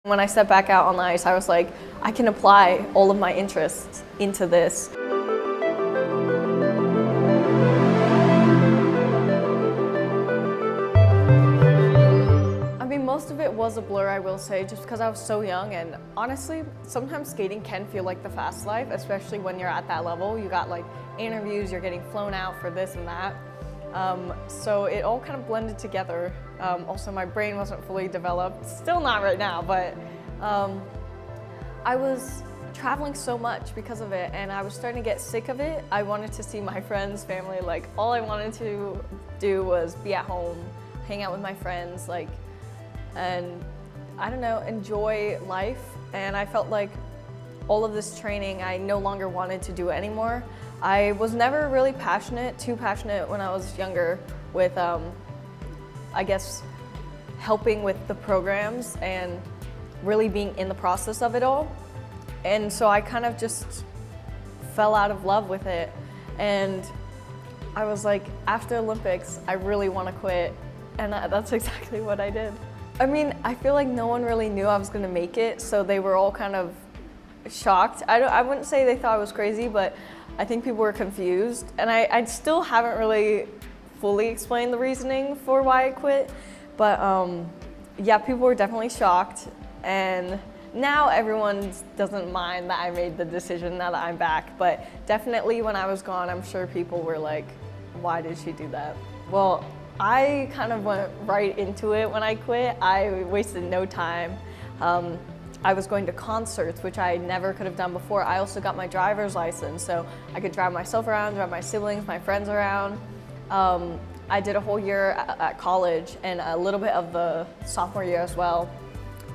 When I stepped back out on the ice, I was like, I can apply all of my interests into this. I mean, most of it was a blur, I will say, just because I was so young, and honestly, sometimes skating can feel like the fast life, especially when you're at that level. You got like interviews, you're getting flown out for this and that. So it all kind of blended together. Also, my brain wasn't fully developed, still not right now, but I was traveling so much because of it, and I was starting to get sick of it. I wanted to see my friends, family, like all I wanted to do was be at home, hang out with my friends, like, and I don't know, enjoy life. And I felt like all of this training, I no longer wanted to do it anymore. I was never really too passionate when I was younger with, I guess, helping with the programs and really being in the process of it all. And so I kind of just fell out of love with it. And I was like, after Olympics, I really want to quit. And that's exactly what I did. I mean, I feel like no one really knew I was going to make it, so they were all kind of shocked. I wouldn't say they thought I was crazy, but I think people were confused. And I still haven't really fully explained the reasoning for why I quit. But yeah, people were definitely shocked. And now everyone doesn't mind that I made the decision now that I'm back. But definitely when I was gone, I'm sure people were like, why did she do that? Well, I kind of went right into it when I quit. I wasted no time. I was going to concerts, which I never could have done before. I also got my driver's license, so I could drive myself around, drive my siblings, my friends around. I did a whole year at college and a little bit of the sophomore year as well.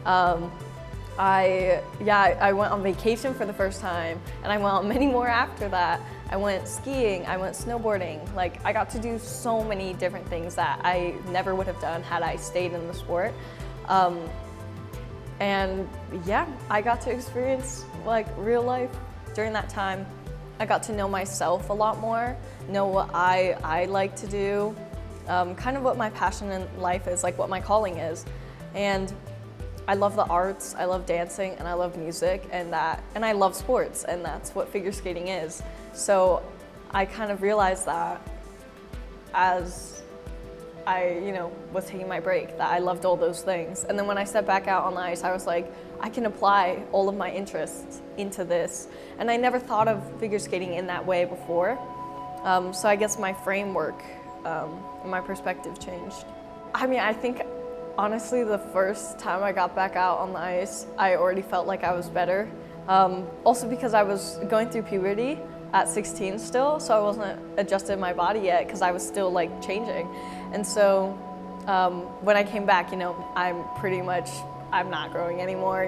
I went on vacation for the first time, and I went on many more after that. I went skiing, I went snowboarding. Like, I got to do so many different things that I never would have done had I stayed in the sport. And yeah, I got to experience like real life during that time. I got to know myself a lot more, know what I like to do, kind of what my passion in life is, like what my calling is. And I love the arts, I love dancing, and I love music, and I love sports, and that's what figure skating is. So I kind of realized that as I, was taking my break, that I loved all those things. And then when I stepped back out on the ice, I was like, I can apply all of my interests into this. And I never thought of figure skating in that way before. So I guess my framework, my perspective changed. I mean, I think honestly, the first time I got back out on the ice, I already felt like I was better. Also because I was going through puberty at 16 still, so I wasn't adjusted my body yet because I was still like changing. And so when I came back, I'm not growing anymore,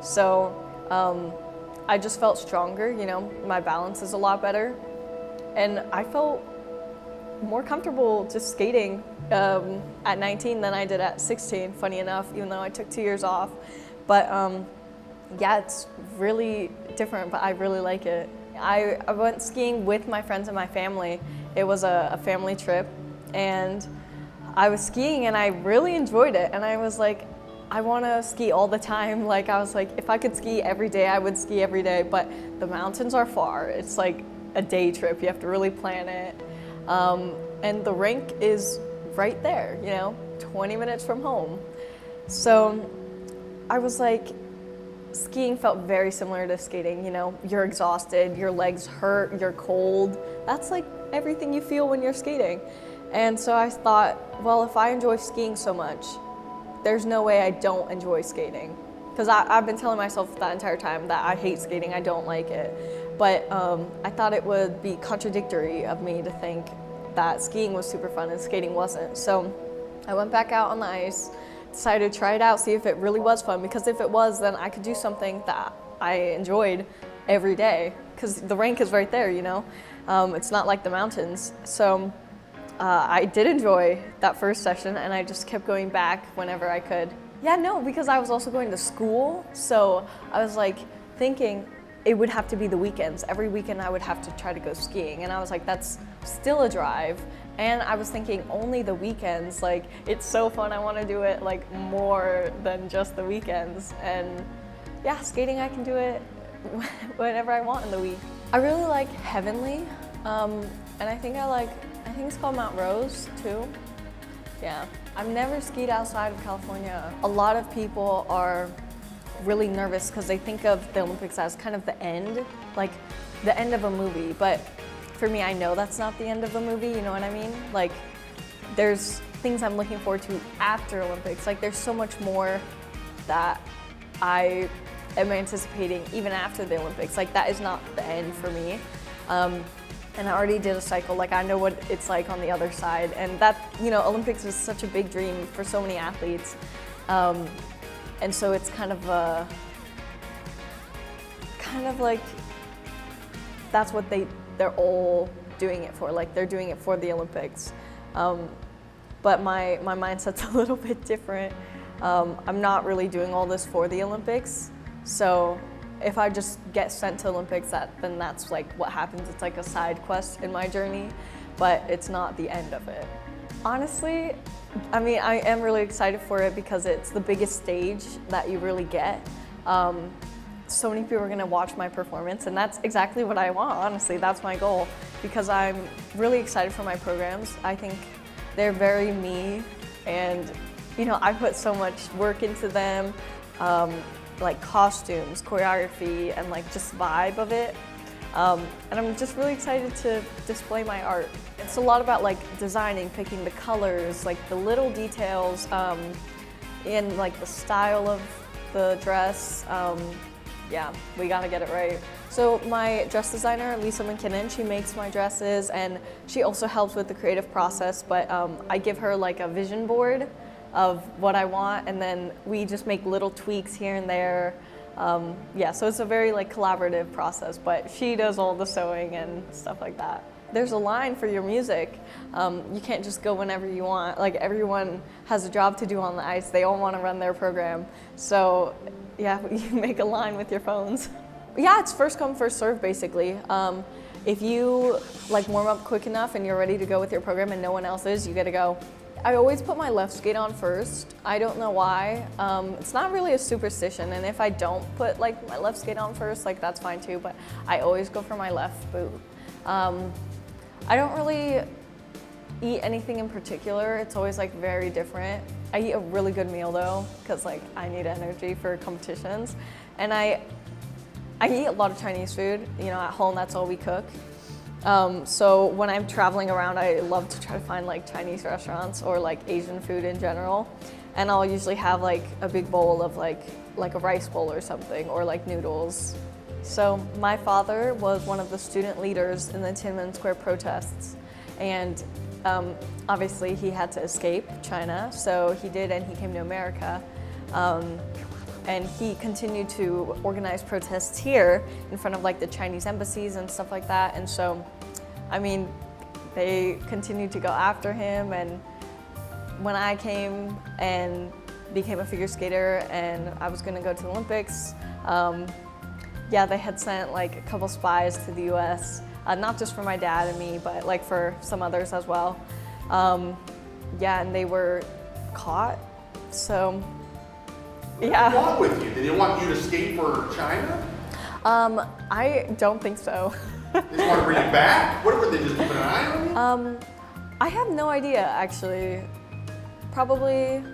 So I just felt stronger, my balance is a lot better. And I felt more comfortable just skating at 19 than I did at 16, funny enough, even though I took 2 years off. But yeah, it's really different, but I really like it. I went skiing with my friends and my family. It was a family trip, and I was skiing and I really enjoyed it. And I was like, I want to ski all the time. Like, I was like, if I could ski every day, I would ski every day, but the mountains are far. It's like a day trip. You have to really plan it. And the rink is right there, 20 minutes from home. So I was like, skiing felt very similar to skating, you're exhausted, your legs hurt, you're cold. That's like everything you feel when you're skating. And so I thought, well, if I enjoy skiing so much, there's no way I don't enjoy skating. Because I've been telling myself that entire time that I hate skating, I don't like it. But I thought it would be contradictory of me to think that skiing was super fun and skating wasn't. So I went back out on the ice, decided to try it out, see if it really was fun, because if it was, then I could do something that I enjoyed every day, because the rink is right there, It's not like the mountains. So I did enjoy that first session, and I just kept going back whenever I could. Yeah, no, because I was also going to school, so I was like thinking it would have to be the weekends. Every weekend I would have to try to go skiing, and I was like, that's still a drive, And I was thinking only the weekends, like it's so fun, I want to do it like more than just the weekends. And yeah, skating, I can do it whenever I want in the week. I really like Heavenly, and I think it's called Mount Rose too. Yeah, I've never skied outside of California. A lot of people are really nervous because they think of the Olympics as kind of the end, like the end of a movie, but for me, I know that's not the end of the movie, you know what I mean? Like, there's things I'm looking forward to after Olympics. Like, there's so much more that I am anticipating even after the Olympics. Like, that is not the end for me. And I already did a cycle, like I know what it's like on the other side. And that, you know, Olympics is such a big dream for so many athletes. And so it's kind of like, that's what they're all doing it for, like they're doing it for the Olympics. But my mindset's a little bit different. I'm not really doing all this for the Olympics. So if I just get sent to Olympics, then that's like what happens. It's like a side quest in my journey, but it's not the end of it. Honestly, I mean, I am really excited for it because it's the biggest stage that you really get. So many people are gonna watch my performance, and that's exactly what I want, honestly. That's my goal, because I'm really excited for my programs. I think they're very me, and you know, I put so much work into them, like costumes, choreography, and like just vibe of it. And I'm just really excited to display my art. It's a lot about like designing, picking the colors, like the little details, in like the style of the dress. Yeah, we gotta get it right. So my dress designer, Alysa Liu, she makes my dresses, and she also helps with the creative process, but I give her like a vision board of what I want, and then we just make little tweaks here and there. Yeah, so it's a very like collaborative process, but she does all the sewing and stuff like that. There's a line for your music. You can't just go whenever you want. Like, everyone has a job to do on the ice. They all want to run their program. So yeah, you make a line with your phones. Yeah, it's first come, first serve, basically. If you like warm up quick enough and you're ready to go with your program and no one else is, you get to go. I always put my left skate on first. I don't know why. It's not really a superstition, and if I don't put like my left skate on first, like that's fine too, but I always go for my left boot. I don't really eat anything in particular. It's always like very different. I eat a really good meal though, because like I need energy for competitions. And I eat a lot of Chinese food. You know, at home that's all we cook. So when I'm traveling around, I love to try to find like Chinese restaurants or like Asian food in general. And I'll usually have like a big bowl of like a rice bowl or something, or like noodles. So my father was one of the student leaders in the Tiananmen Square protests, and obviously he had to escape China, so he did, and he came to America. And he continued to organize protests here in front of like the Chinese embassies and stuff like that. And so, I mean, they continued to go after him. And when I came and became a figure skater and I was gonna go to the Olympics, yeah, they had sent like a couple spies to the US, not just for my dad and me, but like for some others as well. Yeah, and they were caught, so. Yeah. What did they want with you? Did they want you to skate for China? I don't think so. They just want to bring you back? What were they just keeping an eye on you? I have no idea, actually. Probably,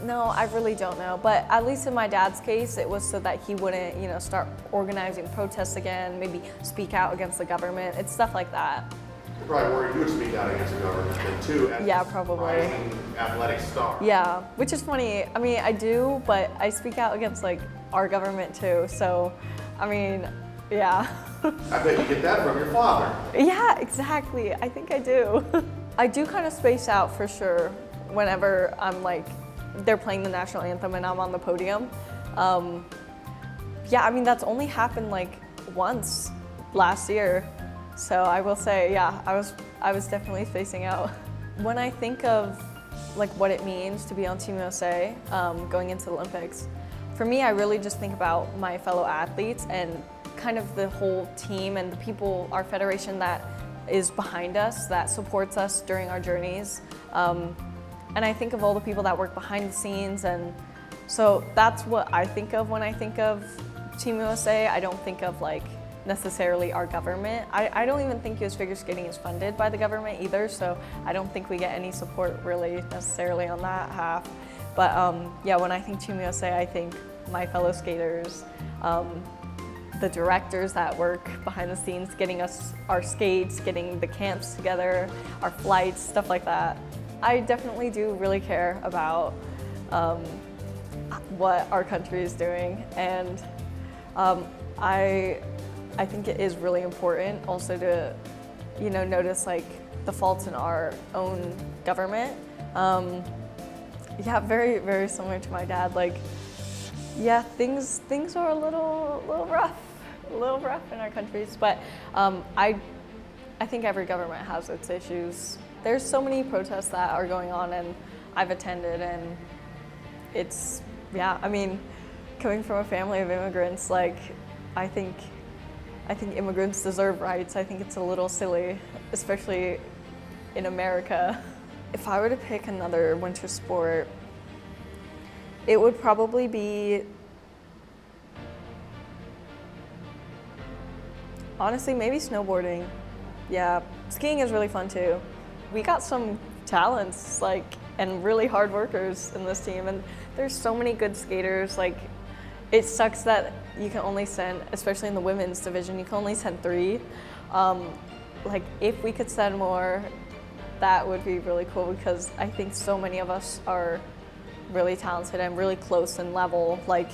no, I really don't know. But at least in my dad's case, it was so that he wouldn't, you know, start organizing protests again, maybe speak out against the government. It's stuff like that. They're probably worried you would speak out against the government then too. Yeah, probably. Rising athletic star. Yeah, which is funny. I mean, I do, but I speak out against like our government too. So, I mean, yeah. I bet you get that from your father. Yeah, exactly. I think I do. I do kind of space out for sure whenever I'm like, they're playing the national anthem and I'm on the podium. Yeah, I mean, that's only happened like once last year. So I will say, yeah, I was definitely spacing out. When I think of like what it means to be on Team USA going into the Olympics, for me, I really just think about my fellow athletes and kind of the whole team and the people, our federation that is behind us, that supports us during our journeys. And I think of all the people that work behind the scenes, and so that's what I think of when I think of Team USA. I don't think of like necessarily our government. I don't even think US Figure Skating is funded by the government either, so I don't think we get any support really necessarily on that half. But yeah, when I think Team USA, I think my fellow skaters, the directors that work behind the scenes, getting us our skates, getting the camps together, our flights, stuff like that. I definitely do really care about what our country is doing, and I think it is really important also to, you know, notice like the faults in our own government. Yeah, very, very similar to my dad. Like, yeah, things are a little rough in our countries, but I think every government has its issues. There's so many protests that are going on, and I've attended, and it's, yeah, I mean, coming from a family of immigrants, like, I think immigrants deserve rights. I think it's a little silly, especially in America. If I were to pick another winter sport, it would probably be, honestly, maybe snowboarding. Yeah, skiing is really fun too. We got some talents, like, and really hard workers in this team, and there's so many good skaters. Like, it sucks that you can only send, especially in the women's division, you can only send 3. Like, if we could send more, that would be really cool, because I think so many of us are really talented and really close in level. Like,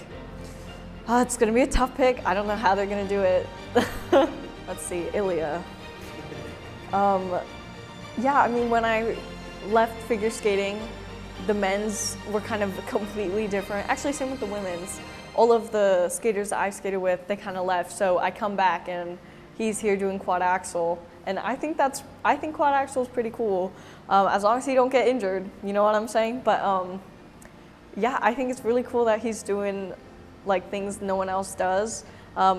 it's gonna be a tough pick. I don't know how they're gonna do it. Let's see, Ilya. Yeah, I mean, when I left figure skating, the men's were kind of completely different. Actually, same with the women's. All of the skaters that I skated with, they kind of left. So I come back and he's here doing quad axel. And I think quad axel is pretty cool, as long as he don't get injured, you know what I'm saying? But yeah, I think it's really cool that he's doing like things no one else does.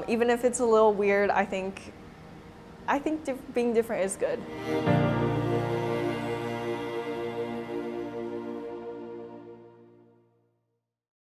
Even if it's a little weird, I think being different is good.